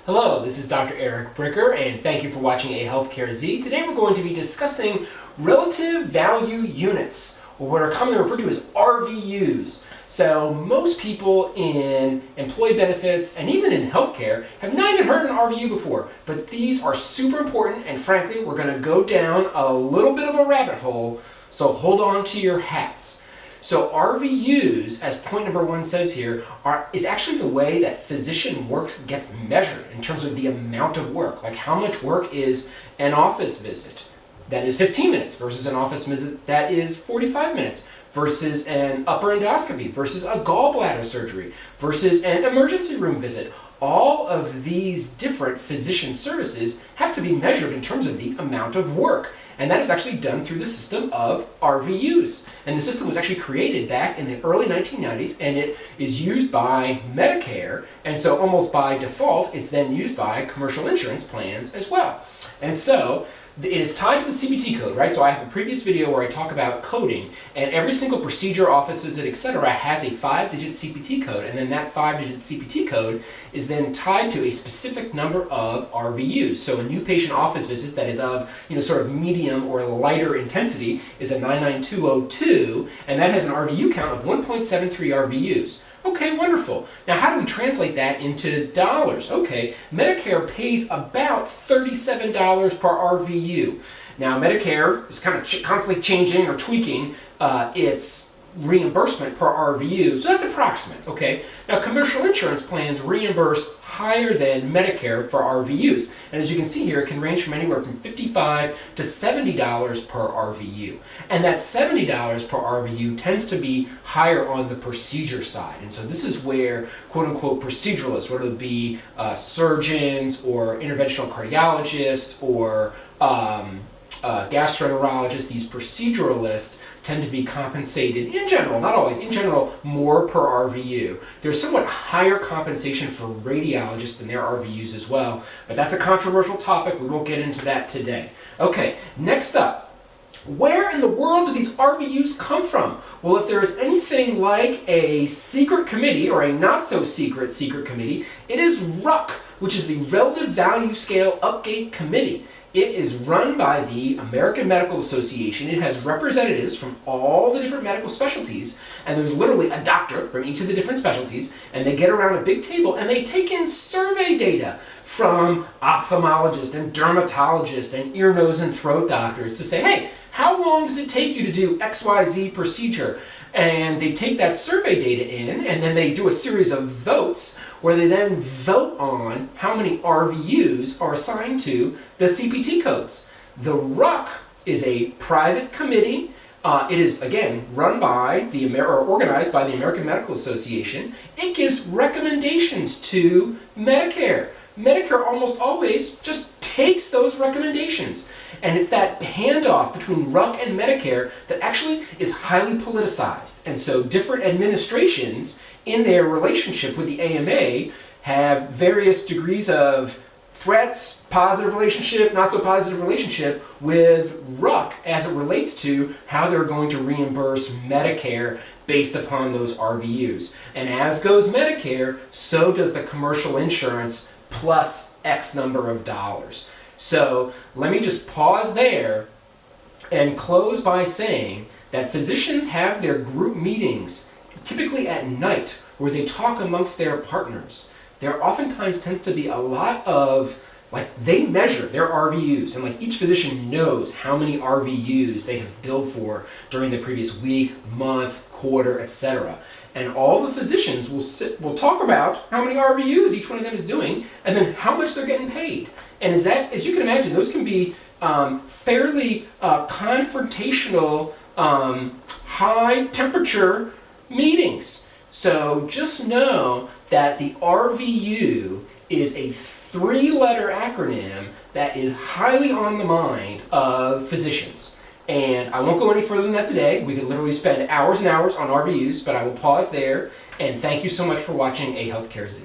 Hello, this is Dr. Eric Bricker, and thank you for watching A Healthcare Z. Today we're going to be discussing relative value units, or what are commonly referred to as RVUs. So most people in employee benefits and even in healthcare have not even heard of an RVU before, but these are super important, and frankly we're going to go down a little bit of a rabbit hole, so hold on to your hats. So RVUs, as point number one says here, is actually the way that physician work gets measured in terms of the amount of work. Like how much work is an office visit that is 15 minutes versus an office visit that is 45 minutes versus an upper endoscopy versus a gallbladder surgery versus an emergency room visit. All of these different physician services have to be measured in terms of the amount of work. And that is actually done through the system of RVUs. And the system was actually created back in the early 1990s, and it is used by Medicare, and so almost by default, it's then used by commercial insurance plans as well. And so it is tied to the CPT code, right? So I have a previous video where I talk about coding, and every single procedure, office visit, etc. has a 5-digit CPT code, and then that 5-digit CPT code is then tied to a specific number of RVUs. So a new patient office visit that is of, sort of medium or lighter intensity is a 99202, and that has an RVU count of 1.73 RVUs. Okay, wonderful. Now how do we translate that into dollars? Okay, Medicare pays about $37 per RVU. Now Medicare is kind of constantly changing or tweaking its reimbursement per RVU, so that's approximate, okay? Now commercial insurance plans reimburse higher than Medicare for RVUs, and as you can see here, it can range from anywhere from $55 to $70 per RVU, and that $70 per RVU tends to be higher on the procedure side, and so this is where quote-unquote proceduralists, whether it be surgeons or interventional cardiologists or gastroenterologists, these proceduralists tend to be compensated in general, not always, in general, more per RVU. There's somewhat higher compensation for radiologists and their RVUs as well, but that's a controversial topic. We won't get into that today. Okay, next up, where in the world do these RVUs come from? Well, if there is anything like a secret committee or a not so secret committee, it is RUC, which is the Relative Value Scale Update Committee. It is run by the American Medical Association. It has representatives from all the different medical specialties, and there's literally a doctor from each of the different specialties, and they get around a big table and they take in survey data from ophthalmologists and dermatologists and ear, nose, and throat doctors to say, hey, how long does it take you to do XYZ procedure? And they take that survey data in, and then they do a series of votes where they then vote on how many RVUs are assigned to the CPT codes. The RUC is a private committee. It is, again, run by or organized by the American Medical Association. It gives recommendations to Medicare. Medicare almost always just takes those recommendations. And it's that handoff between RUC and Medicare that actually is highly politicized. And so different administrations in their relationship with the AMA have various degrees of threats, positive relationship, not so positive relationship with RUC as it relates to how they're going to reimburse Medicare based upon those RVUs. And as goes Medicare, so does the commercial insurance plus X number of dollars. So let me just pause there and close by saying that physicians have their group meetings typically at night where they talk amongst their partners. There oftentimes tends to be a lot of, they measure their RVUs, and each physician knows how many RVUs they have billed for during the previous week, month, quarter, etc. And all the physicians will talk about how many RVUs each one of them is doing, and then how much they're getting paid. And as you can imagine, those can be fairly confrontational, high temperature meetings. So just know that the RVU is a 3-letter acronym that is highly on the mind of physicians. And I won't go any further than that today. We could literally spend hours and hours on RVUs, but I will pause there. And thank you so much for watching A Healthcare Z.